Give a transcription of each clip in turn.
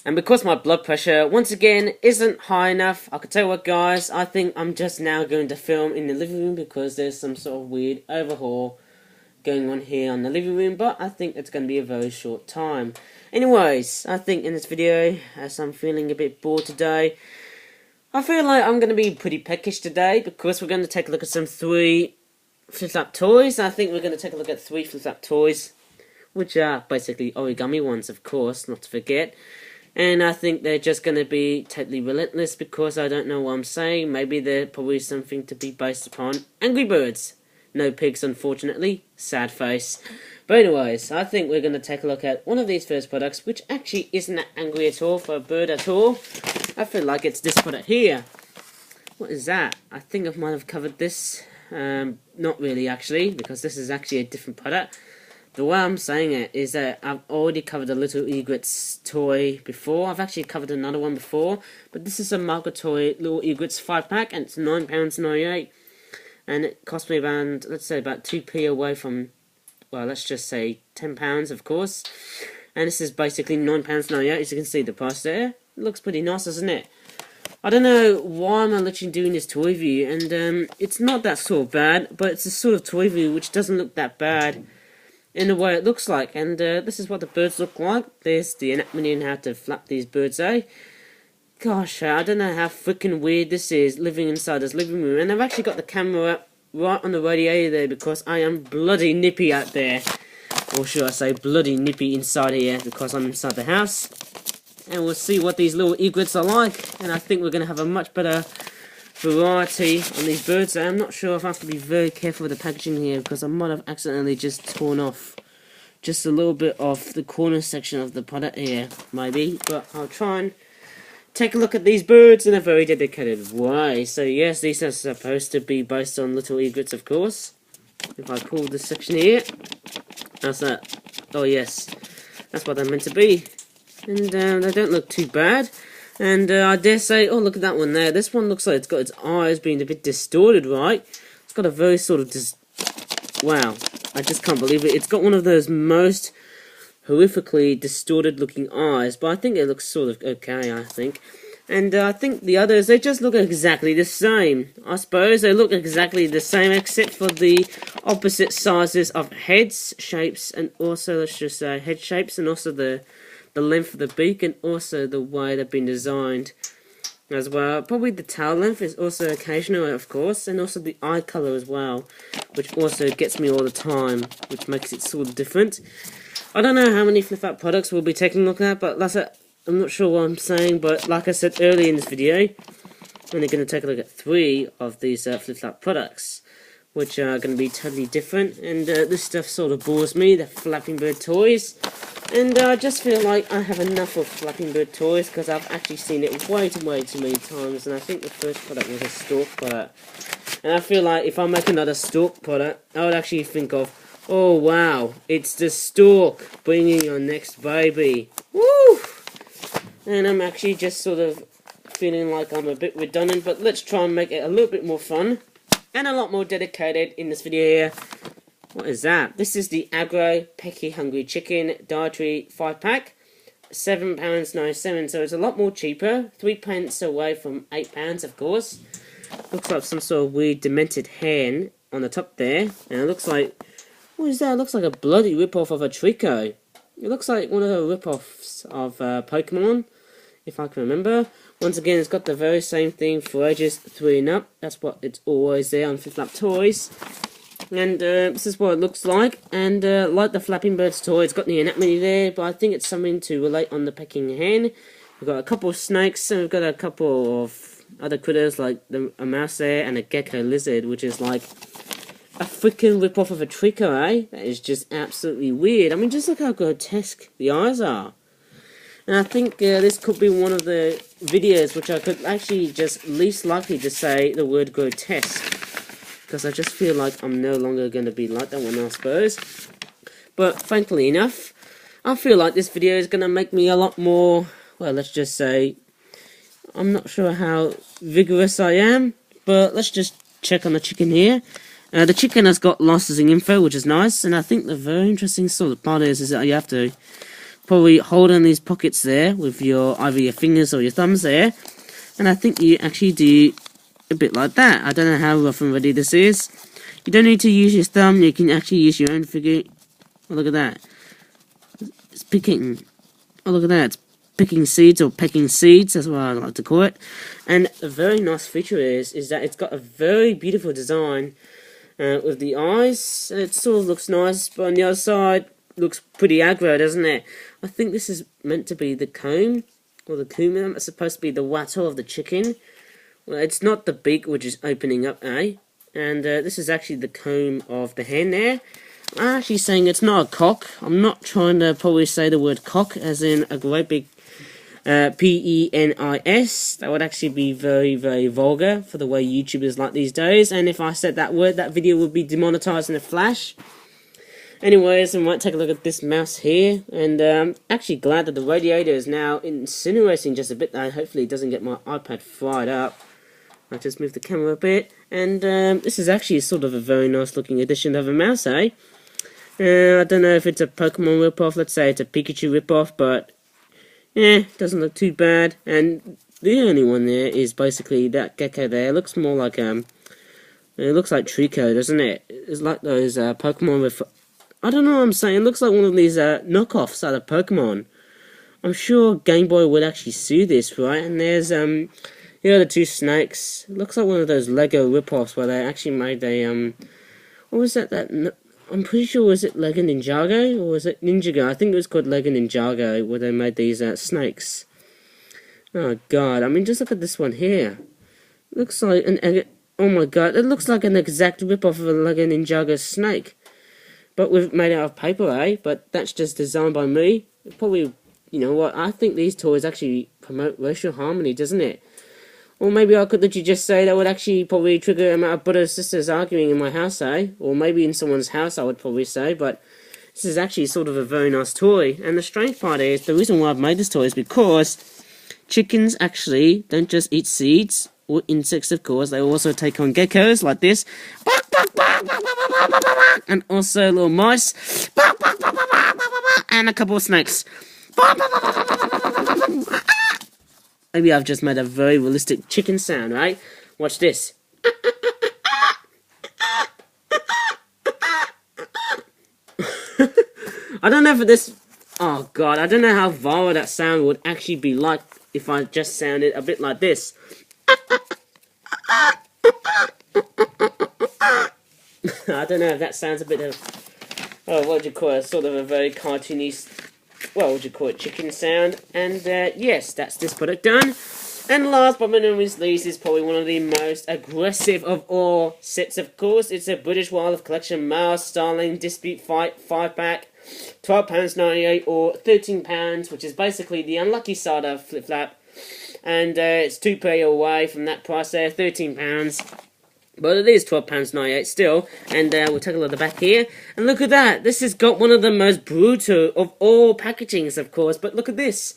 And because my blood pressure, once again, isn't high enough, I can tell you what guys, I think I'm just now going to film in the living room because there's some sort of weird overhaul going on here on the living room, but I think it's going to be a very short time. Anyways, I think in this video, as I'm feeling a bit bored today, I feel like I'm going to be pretty peckish today because we're going to take a look at some 3 Flip Flap toys. I think we're going to take a look at 3 Flip Flap toys, which are basically origami ones, of course, not to forget. And I think they're just going to be totally relentless because I don't know what I'm saying. Maybe they're probably something to be based upon Angry Birds. No pigs, unfortunately. Sad face. But anyways, I think we're going to take a look at one of these first products, which actually isn't angry at all for a bird at all. I feel like it's this product here. What is that? I think I might have covered this. Not really, actually, because this is actually a different product. The way I'm saying it is that I've already covered a little Egret's toy before. I've actually covered another one before, but this is a Migratory little Egret's 5-pack, and it's £9.98, and it cost me around, let's say, about 2p away from, well, let's just say £10, of course. And this is basically £9.98, as you can see the price there. It looks pretty nice, doesn't it? I don't know why I'm literally doing this toy review, and it's not that sort of bad, but it's a sort of toy review which doesn't look that bad in the way it looks like. And this is what the birds look like. There's the anatomy and how to flap these birds, eh? Gosh, I don't know how freaking weird this is, living inside this living room. And I've actually got the camera up right on the radiator there because I am bloody nippy out there. Or should I say bloody nippy inside here because I'm inside the house. And we'll see what these little egrets are like. And I think we're going to have a much better variety on these birds. I'm not sure if I have to be very careful with the packaging here because I might have accidentally just torn off just a little bit of the corner section of the product here, maybe. But I'll try and take a look at these birds in a very dedicated way. So yes, these are supposed to be based on little egrets, of course. If I pull this section here, how's that? Oh yes, that's what they're meant to be. And they don't look too bad. And I dare say, oh look at that one there. This one looks like it's got its eyes being a bit distorted, right? It's got a very sort of wow, I just can't believe it. It's got one of those most horrifically distorted looking eyes, but I think it looks sort of okay, I think. And I think the others, they just look exactly the same. I suppose they look exactly the same except for the opposite sizes of heads, shapes, and also, let's just say, head shapes, and also the length of the beak, and also the way they've been designed as well. Probably the tail length is also occasional, of course, and also the eye colour as well, which also gets me all the time, which makes it sort of different. I don't know how many Flip Flap products we'll be taking a look at, but like I said, I'm not sure what I'm saying, but like I said earlier in this video, I'm only going to take a look at 3 of these Flip Flap products, which are going to be totally different. And this stuff sort of bores me, the Flapping Bird toys. And I just feel like I have enough of Flapping Bird toys because I've actually seen it way too many times. And I think the first product was a stork product. And I feel like if I make another stork product, I would actually think of, oh wow, it's the stork bringing your next baby. Woo! And I'm actually just sort of feeling like I'm a bit redundant, but let's try and make it a little bit more fun and a lot more dedicated in this video here. What is that? This is the Aggro Pecky Hungry Chicken Dietary 5-pack. £7.97, so it's a lot more cheaper. 3p away from £8, of course. Looks like some sort of weird demented hen on the top there. And it looks like, what is that? It looks like a bloody rip-off of a Trico. It looks like one of the rip-offs of Pokemon, if I can remember. Once again, it's got the very same thing for ages 3 and up. That's what it's always there on Flip Flap toys. And this is what it looks like. And like the Flapping Birds toy, it's got the anatomy there, but I think it's something to relate on the pecking hen. We've got a couple of snakes, and we've got a couple of other critters like a mouse there and a gecko lizard, which is like a freaking rip-off of a Trico, eh? That is just absolutely weird. I mean, just look how grotesque the eyes are. And I think this could be one of the videos which I could actually just least likely to say the word grotesque. Because I just feel like I'm no longer going to be like that one, I suppose. But thankfully enough, I feel like this video is going to make me a lot more, well, let's just say, I'm not sure how vigorous I am, but let's just check on the chicken here. The chicken has got licensing info, which is nice, and I think the very interesting sort of part is that you have to probably hold on these pockets there with your either your fingers or your thumbs there, and I think you actually do a bit like that. I don't know how rough and ready this is. You don't need to use your thumb, you can actually use your own figure. Oh, look at that. It's picking. Oh, look at that. It's picking seeds, or pecking seeds, that's what I like to call it. And a very nice feature is that it's got a very beautiful design with the eyes. It sort of looks nice, but on the other side, looks pretty aggro, doesn't it? I think this is meant to be the comb, or the cumin. It's supposed to be the wattle of the chicken. Well, it's not the beak, which is opening up, eh? And this is actually the comb of the hen there. I'm actually saying it's not a cock. I'm not trying to probably say the word cock as in a great big P-E-N-I-S. That would actually be very, very vulgar for the way YouTubers like these days. And if I said that word, that video would be demonetized in a flash. Anyways, we might take a look at this mouse here. And I'm actually glad that the radiator is now insinuating just a bit there. Hopefully it doesn't get my iPad fried up. I'll just move the camera a bit. And this is actually sort of a very nice looking edition of a mouse, eh? I don't know if it's a Pokemon ripoff, let's say it's a Pikachu ripoff, but yeah, doesn't look too bad. And the only one there is basically that gecko there. It looks more like it looks like Trico, doesn't it? It's like those Pokemon with, I don't know what I'm saying, it looks like one of these knockoffs out of Pokemon. I'm sure Game Boy would actually sue this, right? And there's here are the two snakes. It looks like one of those Lego ripoffs where they actually made a what was that I'm pretty sure, was it Lego Ninjago, or was it Ninjago? I think it was called Lego Ninjago, where they made these snakes. Oh god, I mean, just look at this one here. Looks like oh my god, it looks like an exact rip-off of a Lego Ninjago snake. But we've made it out of paper, eh? But that's just designed by me. Probably, you know what, I think these toys actually promote racial harmony, doesn't it? Or maybe I could literally just say that would actually probably trigger a amount of brother sisters arguing in my house, eh? Or maybe in someone's house, I would probably say, but this is actually sort of a very nice toy. And the strange part is, the reason why I've made this toy is because chickens actually don't just eat seeds, or insects of course, they also take on geckos like this. And also little mice. And a couple of snakes. Maybe I've just made a very realistic chicken sound, right? Watch this. I don't know if this... Oh god, I don't know how viral that sound would actually be like if I just sounded a bit like this. I don't know if that sounds a bit of... Oh, what would you call it? Sort of a very cartoony... What would you call it? Chicken sound. And yes, that's this product done. And last but not least is probably one of the most aggressive of all sets, of course. It's a British Wildlife Collection Mouse Starling Dispute Fight 5-pack. £12.98 or £13, which is basically the unlucky side of Flip Flap. And it's 2p away from that price there, £13. But it is £12.98 still, and we'll take a look at the back here, and look at that, this has got one of the most brutal of all packagings, of course, but look at this,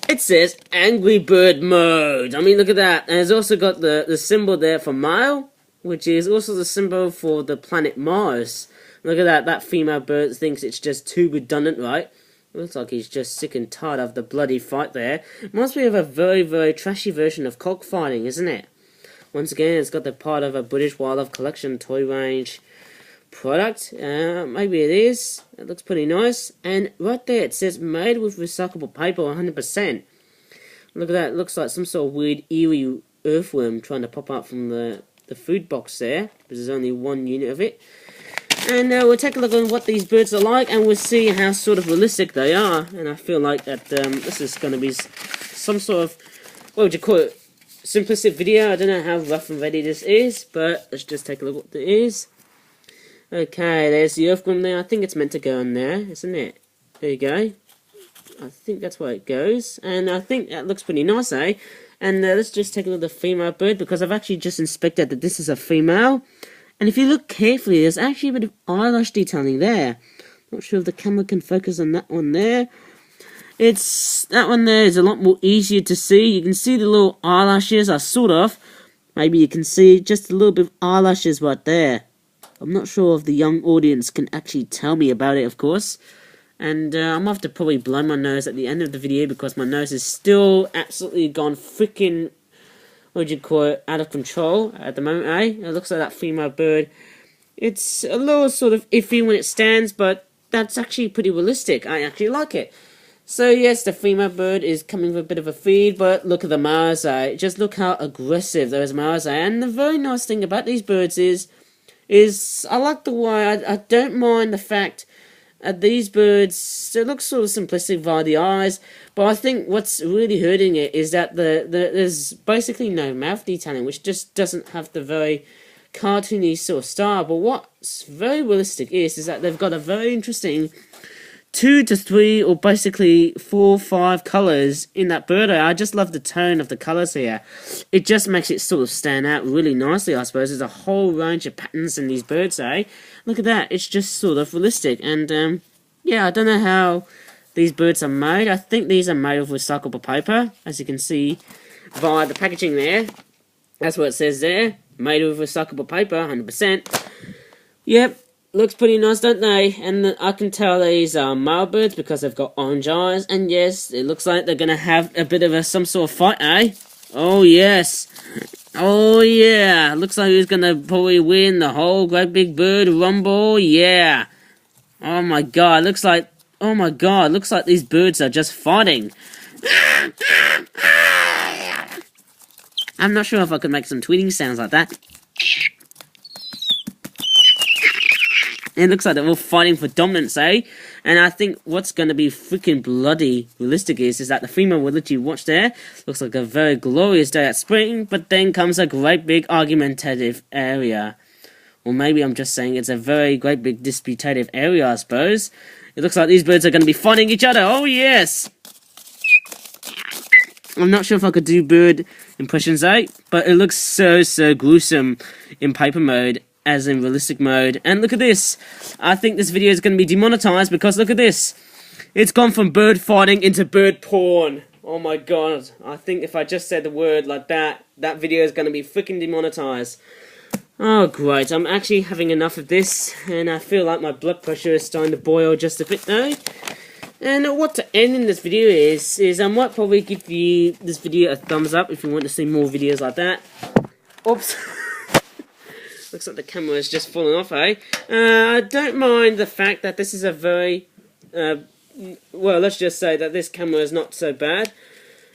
it says Angry Bird Mode. I mean, look at that, and it's also got the symbol there for male, which is also the symbol for the planet Mars. Look at that female bird thinks it's just too redundant, right? It looks like he's just sick and tired of the bloody fight there. Reminds me of a very, very trashy version of cockfighting, isn't it? Once again, it's got the part of a British Wildlife Collection toy range product. Maybe it is. It looks pretty nice. And right there, it says made with recyclable paper 100%. Look at that. It looks like some sort of weird, eerie earthworm trying to pop up from the food box there. There's only one unit of it. And we'll take a look at what these birds are like, and we'll see how sort of realistic they are. And I feel like that this is going to be some sort of, what would you call it? Simplistic video. I don't know how rough and ready this is, but let's just take a look at what it is. Okay, there's the earthworm there. I think it's meant to go in there, isn't it? There you go. I think that's where it goes, and I think that looks pretty nice, eh? And let's just take a look at the female bird, because I've actually just inspected that this is a female. And if you look carefully, there's actually a bit of eyelash detailing there. Not sure if the camera can focus on that one there. That one there is a lot more easier to see. You can see the little eyelashes are sort of. Maybe you can see just a little bit of eyelashes right there. I'm not sure if the young audience can actually tell me about it, of course. And I'm gonna have to probably blow my nose at the end of the video because my nose is still absolutely gone freaking, what do you call it, out of control at the moment, eh? It looks like that female bird. It's a little sort of iffy when it stands, but that's actually pretty realistic. I actually like it. So yes, the female bird is coming with a bit of a feed, but look at the males, eh? Just look how aggressive those males are. And the very nice thing about these birds is I like the way, I don't mind the fact these birds, they look sort of simplistic via the eyes, but I think what's really hurting it is that there's basically no mouth detailing, which just doesn't have the very cartoony sort of style. But what's very realistic is that they've got a very interesting 2 to 3 or basically 4 or 5 colours in that bird eye. I just love the tone of the colours here. It just makes it sort of stand out really nicely, I suppose. There's a whole range of patterns in these birds, eh? Look at that, it's just sort of realistic. And yeah, I don't know how these birds are made. I think these are made of recyclable paper, as you can see via the packaging there. That's what it says there, made of recyclable paper, 100%. Yep. Looks pretty nice, don't they? And I can tell these are male birds because they've got orange eyes. And yes, it looks like they're going to have a bit of some sort of fight, eh? Oh, yes. Oh, yeah. Looks like he's going to probably win the whole great big bird rumble. Yeah. Oh, my God. Looks like... Oh, my God. Looks like these birds are just fighting. I'm not sure if I could make some tweeting sounds like that. It looks like they're all fighting for dominance, eh? And I think what's going to be freaking bloody realistic is that the female will let you watch there. Looks like a very glorious day at spring, but then comes a great big argumentative area. Or maybe I'm just saying it's a very great big disputative area, I suppose. It looks like these birds are going to be fighting each other. Oh, yes! I'm not sure if I could do bird impressions, eh? But it looks so gruesome in paper mode, as in realistic mode. And look at this. I think this video is going to be demonetized because look at this. It's gone from bird fighting into bird porn. Oh my god. I think if I just said the word like that, that video is going to be freaking demonetized. Oh great. I'm actually having enough of this and I feel like my blood pressure is starting to boil just a bit now. And what to end in this video is I might probably give you this video a thumbs up if you want to see more videos like that. Oops. Looks like the camera is just falling off, eh? I don't mind the fact that this is a very... well, let's just say that this camera is not so bad.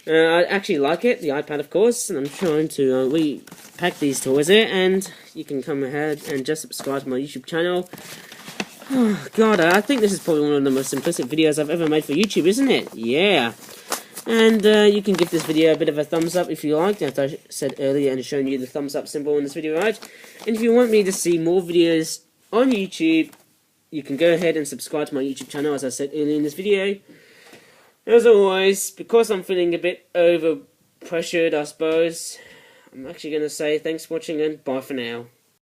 I actually like it, the iPad of course, and I'm trying to repack these toys here, and you can come ahead and just subscribe to my YouTube channel. Oh, God, I think this is probably one of the most simplistic videos I've ever made for YouTube, isn't it? Yeah. And you can give this video a bit of a thumbs up if you like, as I said earlier, and showing you the thumbs up symbol in this video, right? And if you want me to see more videos on YouTube, you can go ahead and subscribe to my YouTube channel, as I said earlier in this video. As always, because I'm feeling a bit over pressured, I suppose, I'm actually going to say thanks for watching and bye for now.